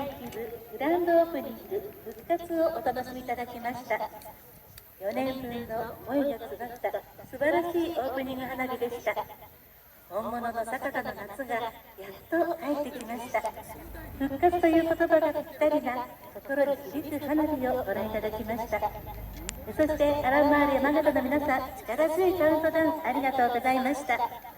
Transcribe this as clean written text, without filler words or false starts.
1部グランドオープニング復活をお楽しみいただきました。4年分の思いが詰まった素晴らしいオープニング花火でした。本物の酒田の夏がやっと帰ってきました。復活という言葉がぴったりな心に響く花火をご覧いただきました。そしてアランマール山形の皆さん、力強いカウントダウンありがとうございました。